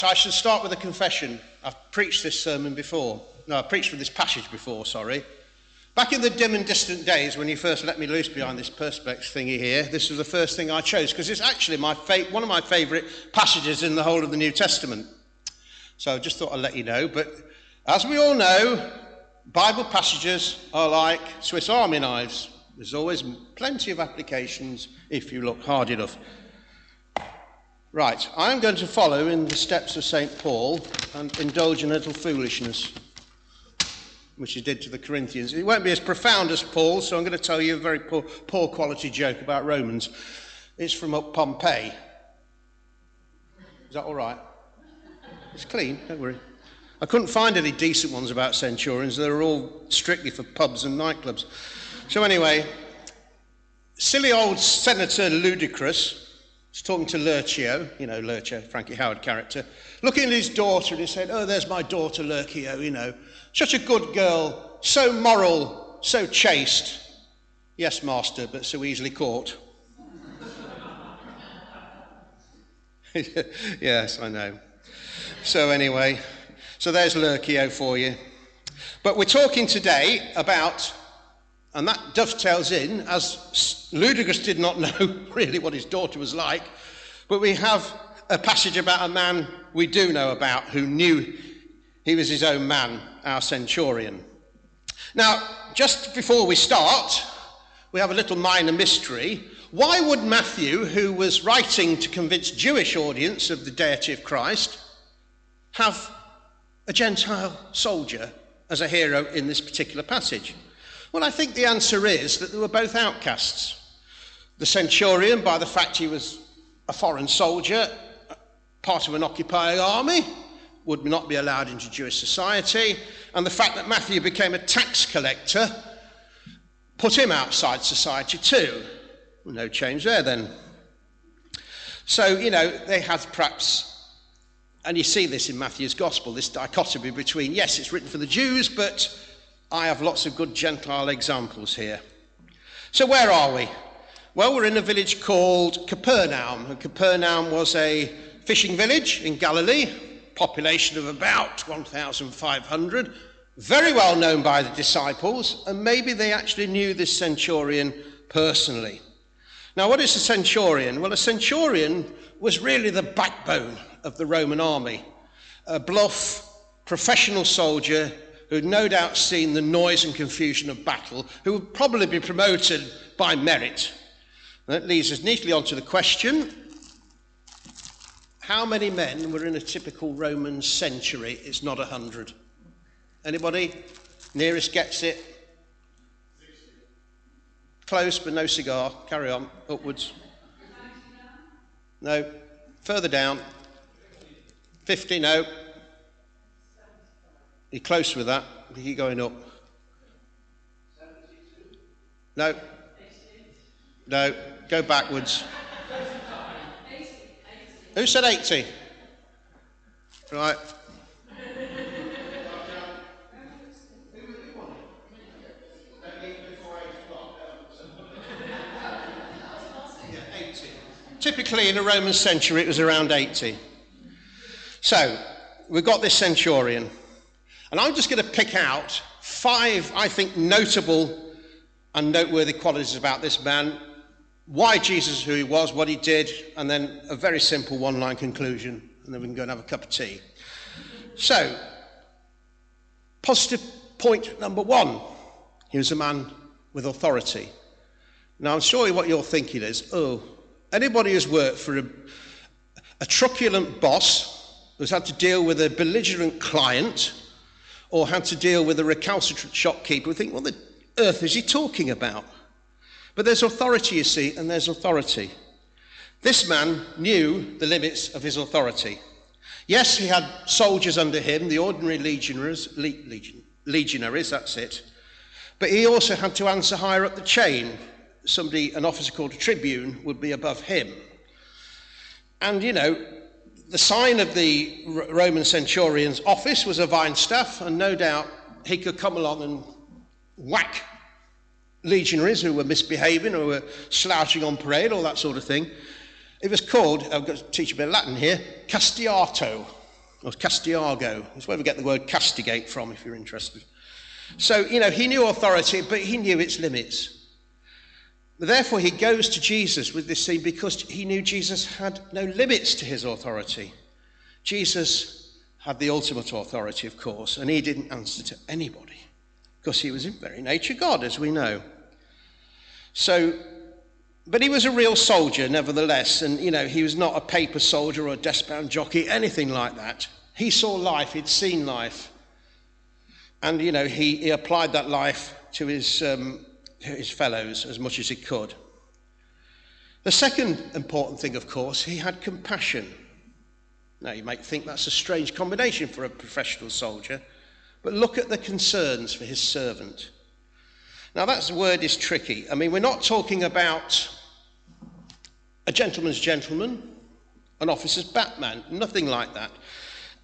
I should start with a confession. I've preached this sermon before. No, I preached with this passage before, sorry. Back in the dim and distant days when you first let me loose behind this perspex thingy here, this was the first thing I chose because it's actually one of my favourite passages in the whole of the New Testament. So I just thought I'd let you know. But as we all know, Bible passages are like Swiss Army knives. There's always plenty of applications if you look hard enough. Right, I'm going to follow in the steps of St. Paul and indulge in a little foolishness, which he did to the Corinthians. It won't be as profound as Paul, so I'm going to tell you a very poor quality joke about Romans. It's from up Pompeii. Is that all right? It's clean, don't worry. I couldn't find any decent ones about centurions. They were all strictly for pubs and nightclubs. So anyway, silly old Senator Ludicrous was talking to Lurcio, you know Lurcio, Frankie Howard character, looking at his daughter, and he said, "Oh, there's my daughter Lurcio, you know. Such a good girl, so moral, so chaste. Yes, master, but so easily caught." Yes, I know. So anyway, so there's Lurcio for you. But we're talking today about, and that dovetails in, as Ludicrous did not know really what his daughter was like, but we have a passage about a man we do know about who knew he was his own man, our centurion. Now, just before we start, we have a little minor mystery. Why would Matthew, who was writing to convince Jewish audience of the deity of Christ, have a Gentile soldier as a hero in this particular passage? Well, I think the answer is that they were both outcasts. The centurion, by the fact he was a foreign soldier, part of an occupying army, would not be allowed into Jewish society, and the fact that Matthew became a tax collector put him outside society too. No change there then. So, you know, they had perhaps, and you see this in Matthew's gospel, this dichotomy between, yes, it's written for the Jews, but I have lots of good Gentile examples here. So where are we? Well, we're in a village called Capernaum. And Capernaum was a fishing village in Galilee, population of about 1,500, very well known by the disciples, and maybe they actually knew this centurion personally. Now, what is a centurion? Well, a centurion was really the backbone of the Roman army, a bluff, professional soldier who'd no doubt seen the noise and confusion of battle, who would probably be promoted by merit. And that leads us neatly onto the question, how many men were in a typical Roman century? It's not 100. Anybody? Nearest gets it? Close, but no cigar. Carry on, upwards. No. Further down. 50, no. You're close with that. Keep going up. No. No. Go backwards. Who said 80? Right. Typically in a Roman century it was around 80. So we've got this centurion. And I'm just going to pick out 5, I think, notable and noteworthy qualities about this man, why Jesus is who he was, what he did, and then a very simple one-line conclusion, and then we can go and have a cup of tea. So, positive point number 1, he was a man with authority. Now, I'm sure what you're thinking is, oh, anybody who's worked for a truculent boss who's had to deal with a belligerent client or had to deal with a recalcitrant shopkeeper would think, what the earth is he talking about? But there's authority, you see, and there's authority. This man knew the limits of his authority. Yes, he had soldiers under him, the ordinary legionaries, that's it. But he also had to answer higher up the chain. Somebody, an officer called a tribune, would be above him. And, you know, the sign of the Roman centurion's office was a vine staff, and no doubt he could come along and whack legionaries who were misbehaving or were slouching on parade, all that sort of thing. It was called, I've got to teach a bit of Latin here, castiato. or castigago. That's where we get the word castigate from, if you're interested. So, he knew authority, but he knew its limits. Therefore, he goes to Jesus with this scene because he knew Jesus had no limits to his authority. Jesus had the ultimate authority, of course, and he didn't answer to anybody because he was in very nature God, as we know. So, but he was a real soldier, nevertheless, and, he was not a paper soldier or a desk-bound jockey, anything like that. He saw life, he'd seen life, and, he applied that life to his fellows as much as he could. The second important thing, of course, he had compassion. Now, you might think that's a strange combination for a professional soldier, but look at the concerns for his servant. Now, that word is tricky. I mean, we're not talking about a gentleman's gentleman, an officer's Batman, nothing like that.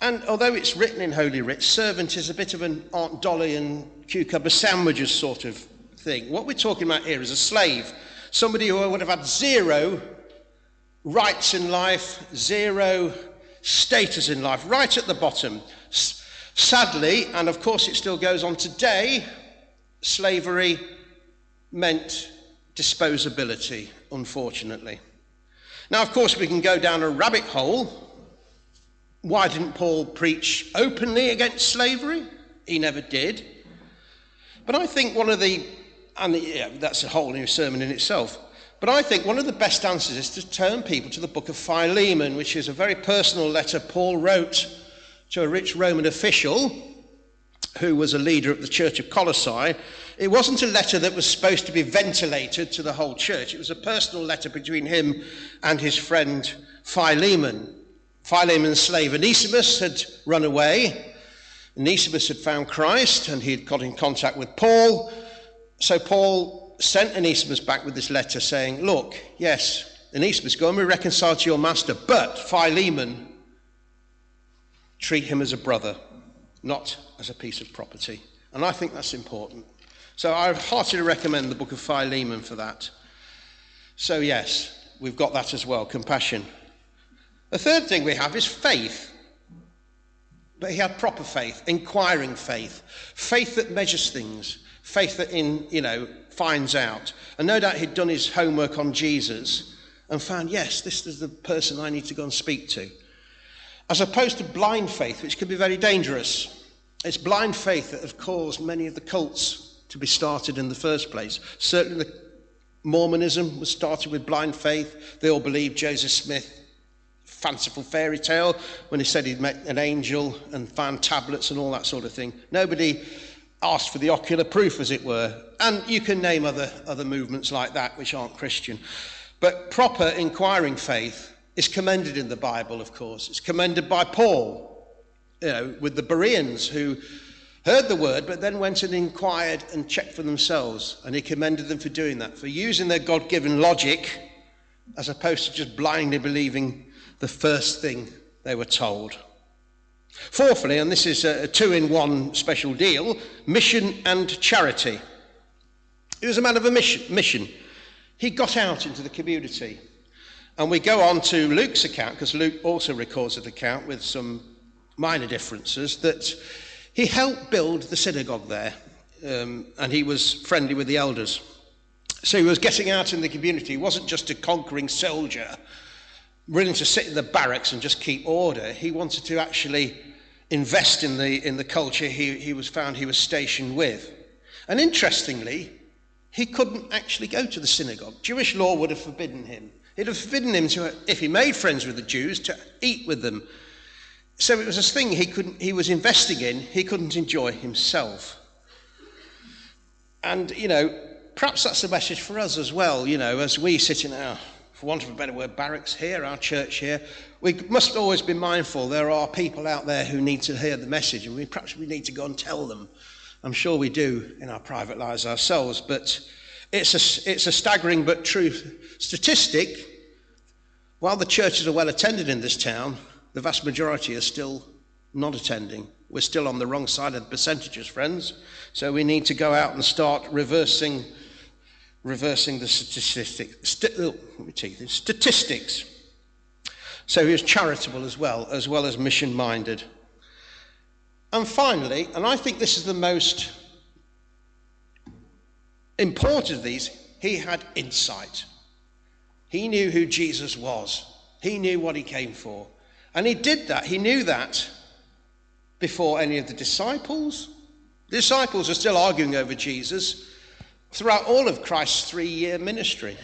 And although it's written in Holy Writ, servant is a bit of an Aunt Dolly and cucumber sandwiches sort of thing. What we're talking about here is a slave, somebody who would have had zero rights in life, zero status in life, right at the bottom. Sadly, and of course it still goes on today, slavery meant disposability, unfortunately. Now, of course, we can go down a rabbit hole. Why didn't Paul preach openly against slavery? He never did. But I think that's a whole new sermon in itself. But I think one of the best answers is to turn people to the book of Philemon, which is a very personal letter Paul wrote to a rich Roman official who was a leader of the church of Colossae. It wasn't a letter that was supposed to be ventilated to the whole church. It was a personal letter between him and his friend Philemon. Philemon's slave Onesimus had run away. Onesimus had found Christ and he had got in contact with Paul. So Paul sent Onesimus back with this letter saying, look, yes, Onesimus, go and be reconciled to your master, but Philemon, treat him as a brother, not as a piece of property. And I think that's important. So I heartily recommend the book of Philemon for that. So yes, we've got that as well, compassion. The third thing we have is faith. But he had proper faith, inquiring faith, faith that measures things, faith that finds out. And no doubt he'd done his homework on Jesus and found, yes, this is the person I need to go and speak to. As opposed to blind faith, which can be very dangerous. It's blind faith that has caused many of the cults to be started in the first place. Certainly the Mormonism was started with blind faith. They all believed Joseph Smith, fanciful fairy tale, when he said he'd met an angel and found tablets and all that sort of thing. Nobody asked for the ocular proof, as it were. And you can name other movements like that which aren't Christian. But proper inquiring faith is commended in the Bible, of course. It's commended by Paul, with the Bereans who heard the word but then went and inquired and checked for themselves. And he commended them for doing that, for using their God-given logic as opposed to just blindly believing the first thing they were told. Fourthly, and this is a two-in-one special deal, mission and charity. He was a man of a mission. He got out into the community. And we go on to Luke's account, because Luke also records an account with some minor differences, that he helped build the synagogue there, and he was friendly with the elders. So he was getting out in the community. He wasn't just a conquering soldier willing to sit in the barracks and just keep order. He wanted to actually invest in the culture he was stationed with. And interestingly, he couldn't actually go to the synagogue. Jewish law would have forbidden him. It would have forbidden him to, if he made friends with the Jews, to eat with them. So it was a thing he was investing in, he couldn't enjoy himself. And, perhaps that's a message for us as well, as we sit in our, for want of a better word, barracks here, our church here. We must always be mindful there are people out there who need to hear the message, and perhaps we need to go and tell them. I'm sure we do in our private lives ourselves, but it's a staggering but true statistic. While the churches are well attended in this town, the vast majority are still not attending. We're still on the wrong side of the percentages, friends. So we need to go out and start reversing the statistics. So he was charitable as well as mission-minded. And finally, and I think this is the most important of these, he had insight. He knew who Jesus was. He knew what he came for. And he did that. He knew that before any of the disciples. The disciples are still arguing over Jesus throughout all of Christ's 3-year ministry.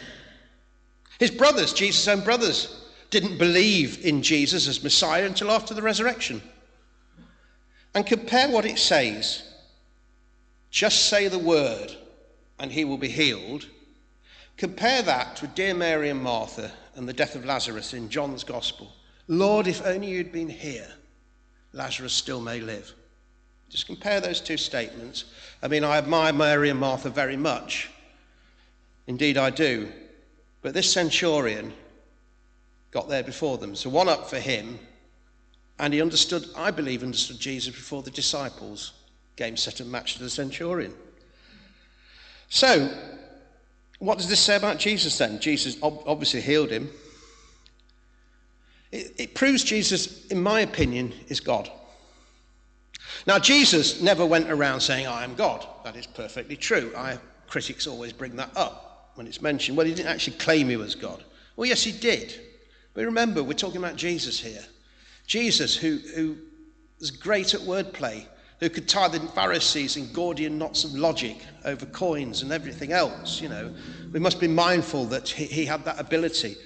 His brothers, Jesus' own brothers, didn't believe in Jesus as Messiah until after the resurrection. And compare what it says. Just say the word and he will be healed. Compare that with dear Mary and Martha and the death of Lazarus in John's Gospel. Lord, if only you'd been here, Lazarus still may live. Just compare those two statements. I mean, I admire Mary and Martha very much. Indeed, I do. But this centurion got there before them. So one up for him. And he understood, I believe, understood Jesus before the disciples. Game, set and match to the centurion. So, what does this say about Jesus then? Jesus obviously healed him. It proves Jesus, in my opinion, is God. Now, Jesus never went around saying, I am God. That is perfectly true. Critics always bring that up when it's mentioned. Well, he didn't actually claim he was God. Well, yes, he did. But remember, we're talking about Jesus here. Jesus, who was great at wordplay, who could tie the Pharisees in Gordian knots of logic over coins and everything else, you know. We must be mindful that he had that ability.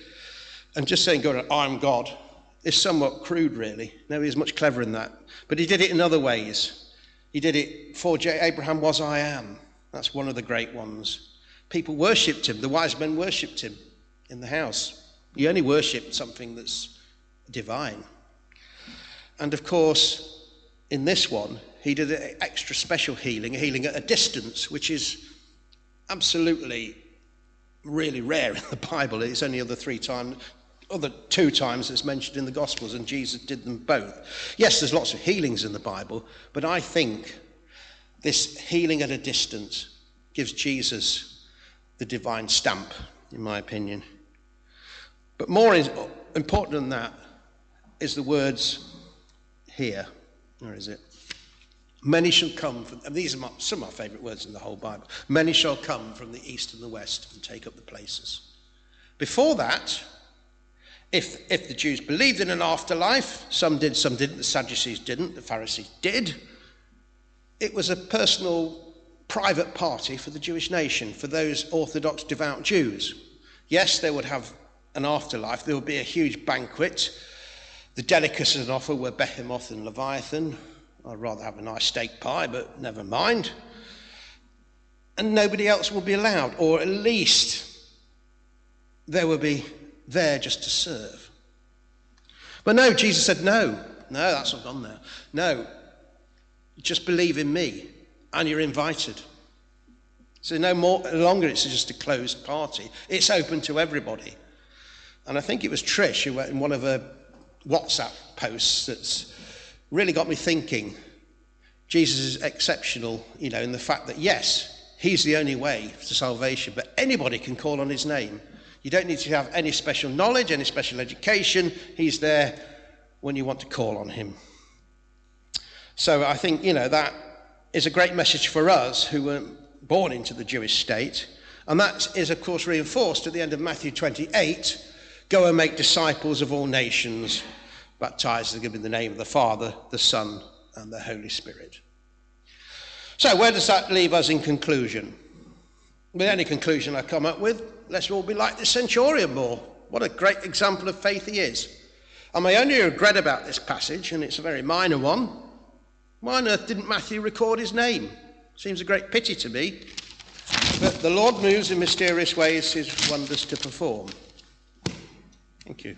And just saying, God, I'm God, is somewhat crude, really. No, he was much cleverer than that. But he did it in other ways. He did it for Abraham was I am. That's one of the great ones. People worshipped him. The wise men worshipped him in the house. You only worship something that's divine. And of course, in this one, he did an extra special healing, a healing at a distance, which is absolutely really rare in the Bible. It's only other 2 times it's mentioned in the Gospels, and Jesus did them both. Yes, there's lots of healings in the Bible, but I think this healing at a distance gives Jesus the divine stamp, in my opinion. But more important than that is the words here. Where is it? Many shall come from, and these are some of my favourite words in the whole Bible. Many shall come from the east and the west and take up the places. Before that, if the Jews believed in an afterlife, some did, some didn't, the Sadducees didn't, the Pharisees did. It was a personal, private party for the Jewish nation, for those Orthodox devout Jews. Yes, they would have an afterlife. There would be a huge banquet. The delicacies on offer were behemoth and leviathan. I'd rather have a nice steak pie, but never mind. And nobody else will be allowed, or at least they will be there just to serve. But no, Jesus said, no, that's not gone there. No, just believe in me, and you're invited. So no longer it's just a closed party. It's open to everybody. And I think it was Trish who in one of her WhatsApp posts that's really got me thinking. Jesus is exceptional, in the fact that, yes, he's the only way to salvation, but anybody can call on his name. You don't need to have any special knowledge, any special education. He's there when you want to call on him. So I think, that is a great message for us who weren't born into the Jewish state. And that is, of course, reinforced at the end of Matthew 28. Go and make disciples of all nations, baptizing them in the name of the Father, the Son, and the Holy Spirit. So where does that leave us in conclusion? With any conclusion I come up with, let's all be like the centurion more. What a great example of faith he is. And my only regret about this passage, and it's a very minor one, why on earth didn't Matthew record his name? Seems a great pity to me. But the Lord moves in mysterious ways his wonders to perform. Thank you.